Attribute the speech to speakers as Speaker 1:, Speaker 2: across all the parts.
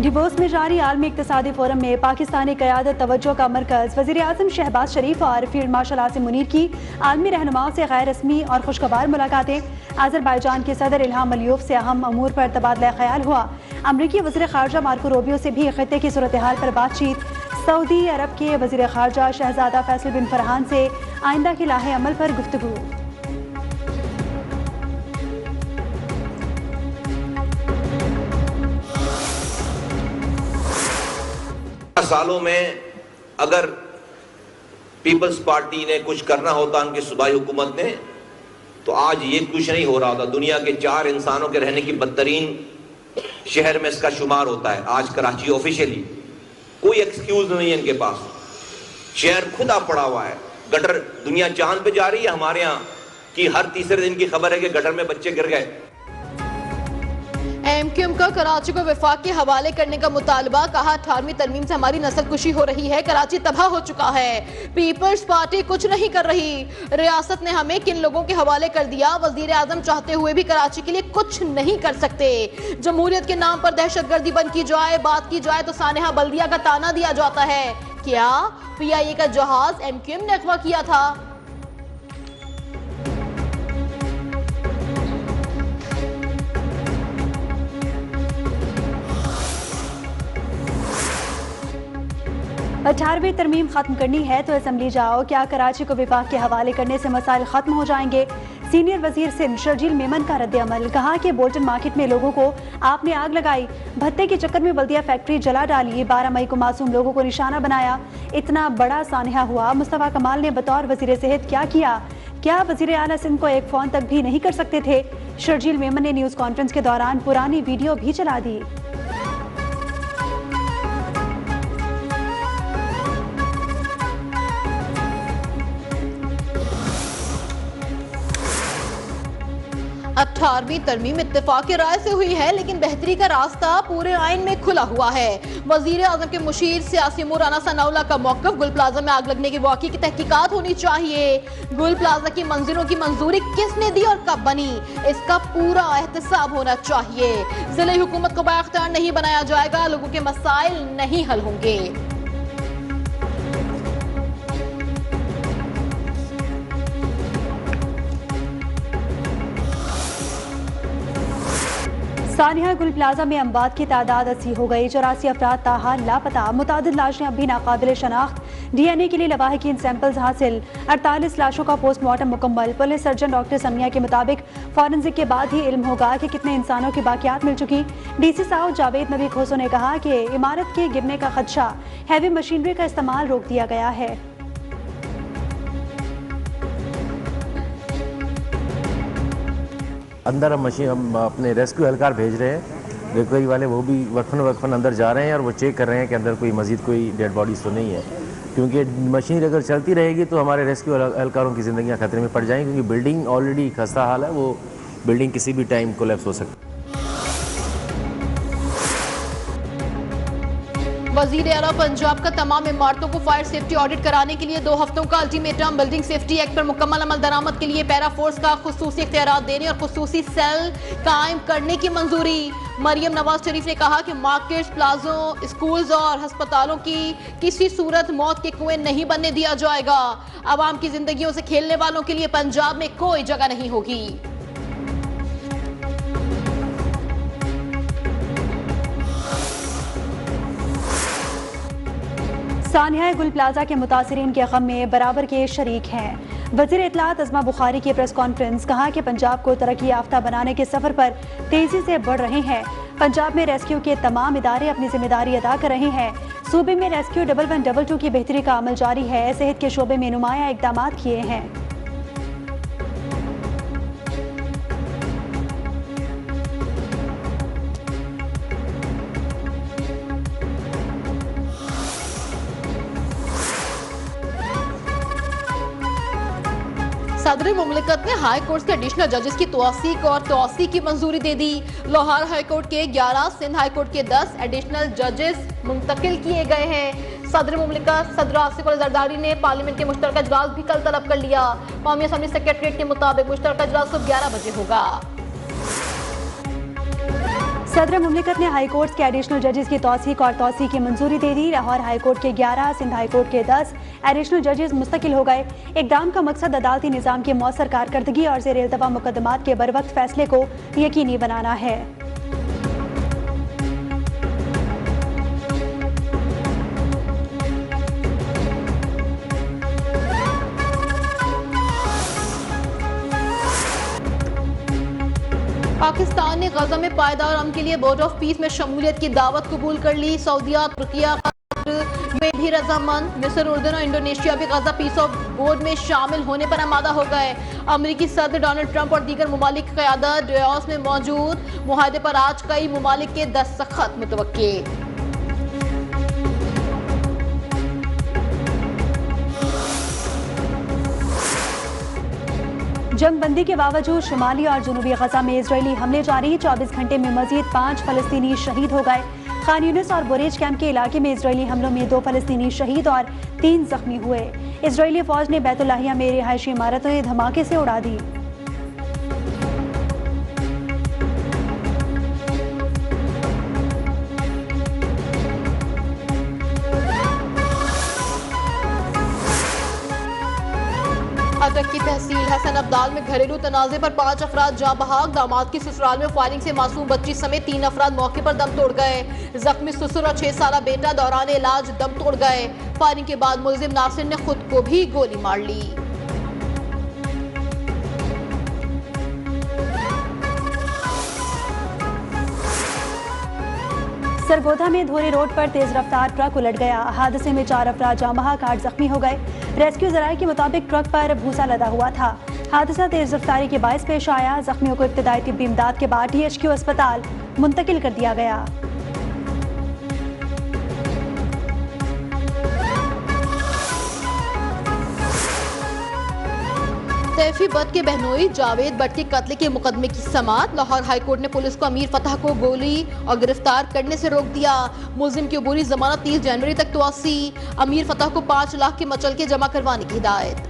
Speaker 1: Divorce में जारी आलमी इक्तिसादी फोरम में पाकिस्तानी क़यादत तवज्जो का मरकज़ वज़ीर-ए-आज़म शहबाज शरीफ और फील्ड मार्शल आसिम मुनीर की आलमी रहनुमाओं से गैर रस्मी और खुशगवार मुलाकातें। अज़रबैजान के सदर इल्हाम अलियोव से अहम अमूर पर तबादला ख्याल हुआ। अमरीकी वज़ीर ख़ारजा मार्को रूबियो से भी ख़ित्ते की सूरत हाल पर बातचीत। सऊदी अरब के वज़ीर ख़ारजा शहज़ादा फैसल बिन फरहान से आइंदा के लाहे अमल पर गुफ्तगू।
Speaker 2: सालों में अगर पीपल्स पार्टी ने कुछ करना होता उनकी सूबाई हुकूमत ने, तो आज ये कुछ नहीं हो रहा होता। दुनिया के 4 इंसानों के रहने की बदतरीन शहर में इसका शुमार होता है आज कराची। ऑफिशियली कोई एक्सक्यूज नहीं है इनके पास। शहर खुदा पड़ा हुआ है। गटर दुनिया चांद पे जा रही है। हमारे यहाँ की हर तीसरे दिन की खबर है कि गटर में बच्चे गिर गए।
Speaker 3: एमक्यूएम का कराची को वफाक के हवाले करने का मुतालबा। कहा 18वीं तरमीम से हमारी नस्ल कुशी हो रही है, कराची तबाह हो चुका है। पीपल्स पार्टी कुछ नहीं कर रही। रियासत ने हमें किन लोगों के हवाले कर दिया। वजीर आजम चाहते हुए भी कराची के लिए कुछ नहीं कर सकते। जमहूरियत के नाम पर दहशतगर्दी बंद की जाए, बात की जाए तो सानेहा बल्दिया का ताना दिया जाता है। क्या पीआईए का जहाज एमक्यूएम ने अगवा किया था?
Speaker 1: अठारहवीं तरमीम खत्म करनी है तो असम्बली जाओ। क्या कराची को विफाक के हवाले करने से मसाइल खत्म हो जाएंगे? सीनियर वजीर सिंध शर्जील मेमन का रद्द अमल। कहा कि बोल्टन मार्केट में लोगों को आपने आग लगाई, भत्ते के चक्कर में बल्दिया फैक्ट्री जला डाली, 12 मई को मासूम लोगों को निशाना बनाया, इतना बड़ा सानहा हुआ। मुस्तफा कमाल ने बतौर वजीर सेहत क्या किया? क्या वजीर आला सिंध को एक फोन तक भी नहीं कर सकते थे? शर्जील मेमन ने न्यूज कॉन्फ्रेंस के दौरान पुरानी वीडियो भी चला दी।
Speaker 3: अठारहवीं तरमीम इत्तेफाक की राय से हुई है, लेकिन बेहतरी का रास्ता पूरे आइन में खुला हुआ है। वजीर आजम के मुशीर सियासी उमूर राना सनाउल्लाह का मौक़िफ़, गुल प्लाजा में आग लगने के वाक़े की तहकीकात होनी चाहिए। गुल प्लाजा की मंजिलों की मंजूरी किसने दी और कब बनी, इसका पूरा एहतसाब होना चाहिए। जिले हुकूमत को बाइख्तियार नहीं बनाया जाएगा, लोगों के मसाइल नहीं हल होंगे।
Speaker 1: सानिया गुल प्लाजा में अमवात की तादाद 80 हो गई। 84 अफराद ताहाल लापता। मुतादिद लाशें अब भी नाकाबिल शनाख्त। DNA के लिए लवाहिकीन सैंपल्स हासिल। 48 लाशों का पोस्टमार्टम मुकम्मल। पुलिस सर्जन डॉक्टर समिया के मुताबिक फॉरेंसिक के बाद ही इल्म होगा कि कितने इंसानों की बाकियात मिल चुकी। DC साउथ जावेद नबी खोसो ने कहा कि इमारत के गिरने का खदशा, हैवी मशीनरी का इस्तेमाल रोक दिया गया है।
Speaker 4: अंदर हम अपने रेस्क्यू एहलकार भेज रहे हैं। रिकवरी वाले वो भी वक्फन अंदर जा रहे हैं और वो चेक कर रहे हैं कि अंदर कोई मजीद कोई डेड बॉडीज तो नहीं है, क्योंकि मशीनरी अगर चलती रहेगी तो हमारे रेस्क्यू एहलकारों की ज़िंदगियां खतरे में पड़ जाएंगी, क्योंकि बिल्डिंग ऑलरेडी खस्ता हाल है। वो बिल्डिंग किसी भी टाइम कोलैप्स हो सकती है।
Speaker 3: वजीर आला पंजाब का तमाम इमारतों को फायर सेफ्टी ऑडिट कराने के लिए 2 हफ्तों का अल्टीमेटम। बिल्डिंग सेफ्टी एक्ट पर मुकम्मल अमल दरामद के लिए पैरा फोर्स का खुसूसी इख्तियारात देने और खुसूसी सेल कायम करने की मंजूरी। मरियम नवाज शरीफ ने कहा कि मार्केट्स, प्लाजों, स्कूल्स और अस्पतालों की किसी सूरत मौत के कुएं नहीं बनने दिया जाएगा। आवाम की जिंदगियों से खेलने वालों के लिए पंजाब में कोई जगह नहीं होगी।
Speaker 1: सानिया गुल प्लाजा के मुतासिरीन के गम में बराबर के शरीक हैं। वज़ीर इत्तलात अज़मा बुखारी की प्रेस कॉन्फ्रेंस। कहा कि पंजाब को तरक्की याफ्ता बनाने के सफ़र पर तेज़ी से बढ़ रहे हैं। पंजाब में रेस्क्यू के तमाम इदारे अपनी जिम्मेदारी अदा कर रहे हैं। सूबे में रेस्क्यू 1122 की बेहतरी का अमल जारी है। सेहत के शोबे में नुमाया इकदाम किए हैं।
Speaker 3: सदर मुमलिकत ने हाई कोर्ट के एडिशनल जजेस की तौसीक और तौसी की मंजूरी दे दी। लाहौर हाई कोर्ट के 11, सिंध हाई कोर्ट के 10 एडिशनल जजेस मुंतकिल किए गए हैं। सदर मुमलिकत सदर आसिफ अली जरदारी ने पार्लियामेंट के मुश्तरका इजलास भी कल तलब कर लिया। कौमी असम्बली सेक्रेटरीट के मुताबिक मुश्तरका इजलास सुबह 11 बजे होगा।
Speaker 1: सदर मुमलिकत ने हाई कोर्ट के एडिशनल जजेस की तौसीक और तौसी की मंजूरी दे दी। लाहौर हाई कोर्ट के 11, सिंध हाई कोर्ट के 10 एडिशनल जजेस मुस्तकिल हो गए। इक़दाम का मकसद अदालती निज़ाम की मौसर कारकर्दगी और ज़ेर इल्तवा मुकदमात के बरवक्त फैसले को यकीनी बनाना है।
Speaker 3: पाकिस्तान ने गजा में पायदार अमन के लिए बोर्ड ऑफ पीस में शमूलियत की दावत कबूल कर ली। सऊदीया, तुर्किया में भी रजामंद। मिस्र, उर्दन और इंडोनेशिया भी गजा पीस ऑफ बोर्ड में शामिल होने पर आमादा हो गए। अमेरिकी सदर डोनाल्ड ट्रंप और दीगर ममालिक की क़यादत डयास में मौजूद। मुआहदे पर आज कई ममालिक के दस्तखत मुतवक्के।
Speaker 1: जंगबंदी के बावजूद शुमाली और जनूबी गजा में इजरायली हमले जारी। 24 घंटे में मजीद 5 फलस्तीनी शहीद हो गए। खान यूनिस और बुरेज कैंप के इलाके में इजरायली हमलों में 2 फलस्तीनी शहीद और 3 जख्मी हुए। इजरायली फौज ने बैतुल्लाहिया में रिहायशी इमारतें धमाके से उड़ा दी।
Speaker 3: अटक की तहसील हसन अब्दाल में घरेलू तनाजे पर 5 अफराद जाँ बहाक। दामाद की ससुराल में फायरिंग से मासूम बच्ची समेत 3 अफराद मौके पर दम तोड़ गए। जख्मी ससुर और 6 साला बेटा दौरान इलाज दम तोड़ गए। फायरिंग के बाद मुलजिम नासिर ने खुद को भी गोली मार ली।
Speaker 1: सरगोधा में धोरी रोड पर तेज रफ्तार ट्रक उलट गया। हादसे में 4 अफराद जाँ बहक, 8 जख्मी हो गए। रेस्क्यू जराये के मुताबिक ट्रक पर भूसा लदा हुआ था। हादसा तेज रफ्तारी के बायस पेश आया। जख्मियों को इब्तदाई तिब्बी इमदाद के बाद THQ अस्पताल मुंतकिल कर दिया गया।
Speaker 3: तैफी बट के बहनोई जावेद बट के कत्ल के मुकदमे की समाअत। लाहौर हाई कोर्ट ने पुलिस को अमीर फतह को गोली और गिरफ्तार करने से रोक दिया। मुलजिम की अबूरी जमानत 30 जनवरी तक तोसी। अमीर फतह को 5 लाख के मचलके जमा करवाने की हिदायत।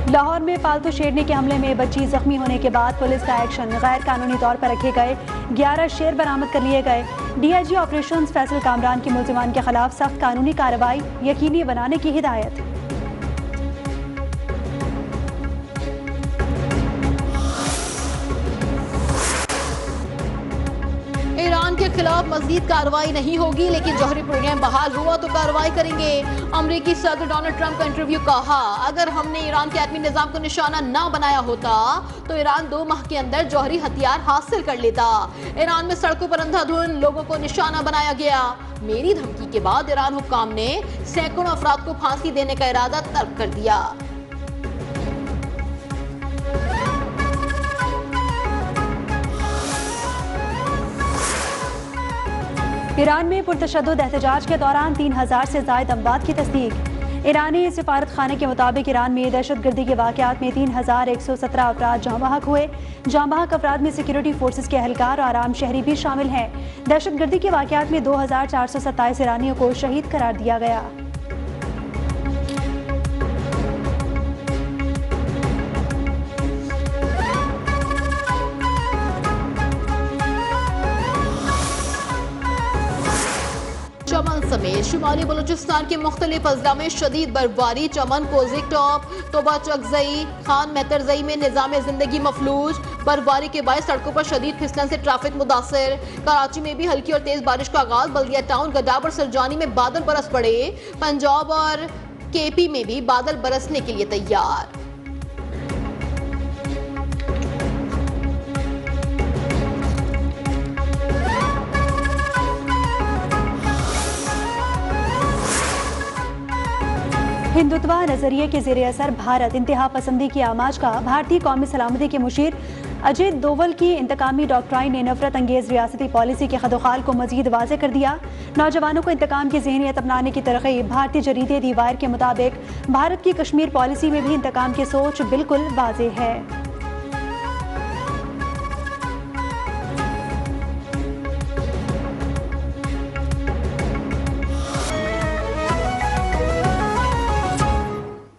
Speaker 1: लाहौर में पालतू शेरनी के हमले में बच्ची जख्मी होने के बाद पुलिस का एक्शन। गैर कानूनी तौर पर रखे गए 11 शेर बरामद कर लिए गए। DIG ऑपरेशंस फैसल कामरान की मुलजिमान के खिलाफ सख्त कानूनी कार्रवाई यकीनी बनाने की हिदायत।
Speaker 3: ईरान के खिलाफ मजीद कार्रवाई नहीं होगी, लेकिन जौहरी प्रोग्राम बहाल हुआ तो कार्रवाई करेंगे। अमेरिकी सदर डोनाल्ड ट्रंप का इंटरव्यू। कहा, अगर हमने ईरान के एटमी निजाम को निशाना ना बनाया होता तो ईरान 2 माह के अंदर जौहरी हथियार हासिल कर लेता। ईरान में सड़कों पर अंधाधुंध लोगों को निशाना बनाया गया। मेरी धमकी के बाद ईरान हुक्काम ने सैकड़ों अफराद को फांसी देने का इरादा तर्क कर दिया।
Speaker 1: ईरान में पुरतशद्दुद एहतजाज के दौरान 3000 से ज़ायद अमवात की तस्दीक। ईरानी सिफारत खाने के मुताबिक ईरान में दहशतगर्दी के वाक़यात में 3117 अफराद जाँ बहक हुए। जाँ बहक अफराद में सिक्योरिटी फोर्सेस के एहलकार और आम शहरी भी शामिल हैं। दहशतगर्दी के वाक़यात में 2427 ईरानियों को शहीद करार दिया गया।
Speaker 3: चमन समेत शुमाली बलूचिस्तान के मुख्तलिफ अजला में शदीद बर्फबारी। चमन, कोजिक टॉप, तोबा चकजई, खान मेहतरजई में निजाम जिंदगी मफलूज। बर्फबारी के बाद सड़कों पर शदीद फिसलन से ट्रैफिक मुतासर। कराची में भी हल्की और तेज बारिश का आगाज। बल्दिया टाउन, गडाब और सरजानी में बादल बरस पड़े। पंजाब और KP में भी बादल बरसने के लिए तैयार।
Speaker 1: हिंदुत्व नजरिए के ज़ेरे असर भारत इंतहा पसंदी की आमाज का भारतीय कौमी सलामती के मुशीर अजित डोवल की इंतकामी डॉक्ट्राइन ने नफरत अंगेज रियासती पॉलिसी के खदोखाल को मजीद वाज़े कर दिया। नौजवानों को इंतकाम की ज़हनियत अपनाने की तरकीब। भारतीय जरीदे दी वायर के मुताबिक भारत की कश्मीर पॉलिसी में भी इंतकाम की सोच बिल्कुल वाज़े है।